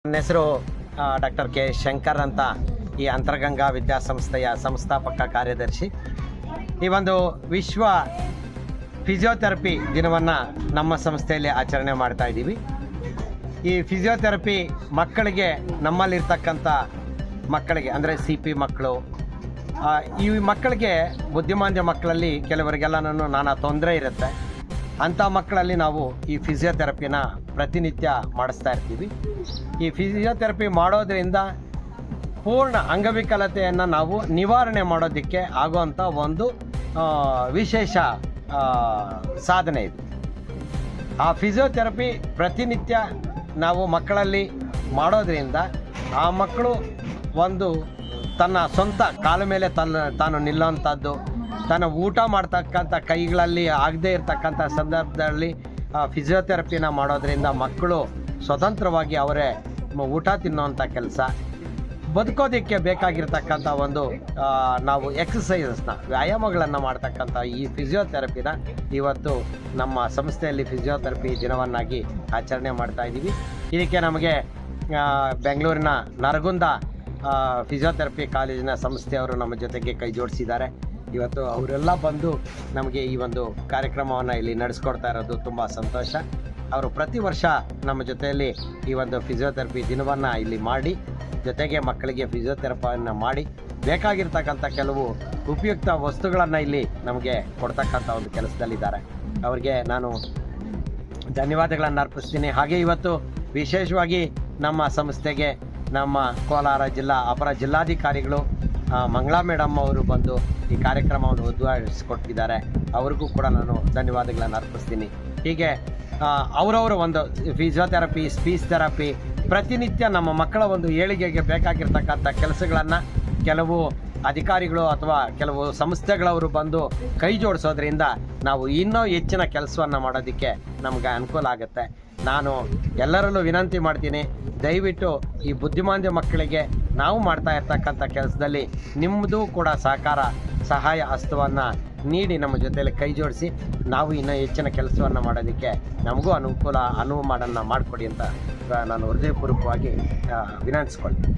ನನ್ನ ಹೆಸರು doctor K Shankar ಅಂತ. ಈ ಅಂತರಗಂಗಾ ವಿದ್ಯಾಸಂಸ್ಥೆಯ ಸಂಸ್ಥಾಪಕ ಕಾರ್ಯದರ್ಶಿ. ಈ ಒಂದು ವಿಶ್ವ ಫಿಸಿಯೋಥೆರಪಿ ದಿನವನ್ನು ನಮ್ಮ ಸಂಸ್ಥೆಯಲ್ಲಿ ಆಚರಣೆ ಮಾಡ್ತಾ ಇದ್ದೀವಿ. ಈ ಫಿಸಿಯೋಥೆರಪಿ ಮಕ್ಕಳಿಗೆ, ನಮ್ಮಲ್ಲಿರ್ತಕ್ಕಂಥ ಮಕ್ಕಳಿಗೆ ಅಂದರೆ CP ಮಕ್ಕಳು, ಈ ಮಕ್ಕಳಿಗೆ ಬುದ್ಧಿಮಾಂದ್ಯ ಮಕ್ಕಳಲ್ಲಿ ಕೆಲವರಿಗೆಲ್ಲ ನಾನಾ ತೊಂದರೆ ಇರುತ್ತೆ. ಅಂಥ ಮಕ್ಕಳಲ್ಲಿ ನಾವು ಈ ಫಿಸಿಯೋಥೆರಪಿನ ಪ್ರತಿನಿತ್ಯ ಮಾಡಿಸ್ತಾ ಇರ್ತೀವಿ. ಈ ಫಿಸಿಯೋಥೆರಪಿ ಮಾಡೋದ್ರಿಂದ ಪೂರ್ಣ ಅಂಗವಿಕಲತೆಯನ್ನು ನಾವು ನಿವಾರಣೆ ಮಾಡೋದಕ್ಕೆ ಆಗುವಂಥ ಒಂದು ವಿಶೇಷ ಸಾಧನೆ ಇದು. ಆ ಫಿಸಿಯೋಥೆರಪಿ ಪ್ರತಿನಿತ್ಯ ನಾವು ಮಕ್ಕಳಲ್ಲಿ ಮಾಡೋದ್ರಿಂದ ಆ ಮಕ್ಕಳು ಒಂದು ತನ್ನ ಸ್ವಂತ ಕಾಲ ಮೇಲೆ ತಾನು ನಿಲ್ಲುವಂಥದ್ದು, ತನ್ನ ಊಟ ಮಾಡ್ತಕ್ಕಂಥ ಕೈಗಳಲ್ಲಿ ಆಗದೇ ಇರತಕ್ಕಂಥ ಸಂದರ್ಭದಲ್ಲಿ ಫಿಸಿಯೋಥೆರಪಿನ ಮಾಡೋದ್ರಿಂದ ಮಕ್ಕಳು ಸ್ವತಂತ್ರವಾಗಿ ಅವರೇ ಊಟ ತಿನ್ನುವಂಥ ಕೆಲಸ, ಬದುಕೋದಕ್ಕೆ ಬೇಕಾಗಿರ್ತಕ್ಕಂಥ ಒಂದು ನಾವು ಎಕ್ಸಸೈಸಸ್ನ, ವ್ಯಾಯಾಮಗಳನ್ನು ಮಾಡ್ತಕ್ಕಂಥ ಈ ಫಿಸಿಯೋಥೆರಪಿನ ಇವತ್ತು ನಮ್ಮ ಸಂಸ್ಥೆಯಲ್ಲಿ ಫಿಸಿಯೋಥೆರಪಿ ದಿನವನ್ನಾಗಿ ಆಚರಣೆ ಮಾಡ್ತಾಯಿದ್ದೀವಿ. ಇದಕ್ಕೆ ನಮಗೆ ಬೆಂಗಳೂರಿನ ನರಗುಂದ ಫಿಸಿಯೋಥೆರಪಿ ಕಾಲೇಜಿನ ಸಂಸ್ಥೆಯವರು ನಮ್ಮ ಜೊತೆಗೆ ಕೈ ಜೋಡಿಸಿದ್ದಾರೆ. ಇವತ್ತು ಅವರೆಲ್ಲ ಬಂದು ನಮಗೆ ಈ ಒಂದು ಕಾರ್ಯಕ್ರಮವನ್ನು ಇಲ್ಲಿ ನಡೆಸ್ಕೊಡ್ತಾ ಇರೋದು ತುಂಬ ಸಂತೋಷ. ಅವರು ಪ್ರತಿ ವರ್ಷ ನಮ್ಮ ಜೊತೆಯಲ್ಲಿ ಈ ಒಂದು ಫಿಸಿಯೋಥೆರಪಿ ದಿನವನ್ನು ಇಲ್ಲಿ ಮಾಡಿ, ಜೊತೆಗೆ ಮಕ್ಕಳಿಗೆ ಫಿಸಿಯೋಥೆರಪಿಯನ್ನು ಮಾಡಿ ಬೇಕಾಗಿರ್ತಕ್ಕಂಥ ಕೆಲವು ಉಪಯುಕ್ತ ವಸ್ತುಗಳನ್ನು ಇಲ್ಲಿ ನಮಗೆ ಕೊಡ್ತಕ್ಕಂಥ ಒಂದು ಕೆಲಸದಲ್ಲಿದ್ದಾರೆ. ಅವರಿಗೆ ನಾನು ಧನ್ಯವಾದಗಳನ್ನು ಅರ್ಪಿಸ್ತೀನಿ. ಹಾಗೆ ಇವತ್ತು ವಿಶೇಷವಾಗಿ ನಮ್ಮ ಸಂಸ್ಥೆಗೆ ನಮ್ಮ ಕೋಲಾರ ಜಿಲ್ಲಾ ಅಪರ ಜಿಲ್ಲಾಧಿಕಾರಿಗಳು ಮಂಗಳಾ ಮೇಡಮ್ ಅವರು ಬಂದು ಈ ಕಾರ್ಯಕ್ರಮವನ್ನು ಉದ್ಘಾಟಿಸಿಕೊಟ್ಟಿದ್ದಾರೆ. ಅವ್ರಿಗೂ ಕೂಡ ನಾನು ಧನ್ಯವಾದಗಳನ್ನು ಅರ್ಪಿಸ್ತೀನಿ. ಹೀಗೆ ಅವರವರು ಒಂದು ಫಿಸಿಯೋಥೆರಪಿ, ಸ್ಪೀಚ್ ಥೆರಪಿ ಪ್ರತಿನಿತ್ಯ ನಮ್ಮ ಮಕ್ಕಳ ಒಂದು ಏಳಿಗೆಗೆ ಬೇಕಾಗಿರ್ತಕ್ಕಂಥ ಕೆಲಸಗಳನ್ನು ಕೆಲವು ಅಧಿಕಾರಿಗಳು ಅಥವಾ ಕೆಲವು ಸಂಸ್ಥೆಗಳವರು ಬಂದು ಕೈ ಜೋಡಿಸೋದ್ರಿಂದ ನಾವು ಇನ್ನೂ ಹೆಚ್ಚಿನ ಕೆಲಸವನ್ನು ಮಾಡೋದಕ್ಕೆ ನಮಗೆ ಅನುಕೂಲ ಆಗುತ್ತೆ. ನಾನು ಎಲ್ಲರಲ್ಲೂ ವಿನಂತಿ ಮಾಡ್ತೀನಿ, ದಯವಿಟ್ಟು ಈ ಬುದ್ಧಿಮಾಂದ್ಯ ಮಕ್ಕಳಿಗೆ ನಾವು ಮಾಡ್ತಾ ಇರ್ತಕ್ಕಂಥ ಕೆಲಸದಲ್ಲಿ ನಿಮ್ಮದು ಕೂಡ ಸಹಾಯ ಹಸ್ತವನ್ನು ನೀಡಿ ನಮ್ಮ ಜೊತೆಯಲ್ಲಿ ಕೈ ಜೋಡಿಸಿ ನಾವು ಇನ್ನೂ ಹೆಚ್ಚಿನ ಕೆಲಸವನ್ನು ಮಾಡೋದಕ್ಕೆ ನಮಗೂ ಅನುವು ಮಾಡಿಕೊಡಿ ಅಂತ ನಾನು ಹೃದಯಪೂರ್ವಕವಾಗಿ ವಿನಂತಿಸ್ಕೊಳ್ತೀನಿ.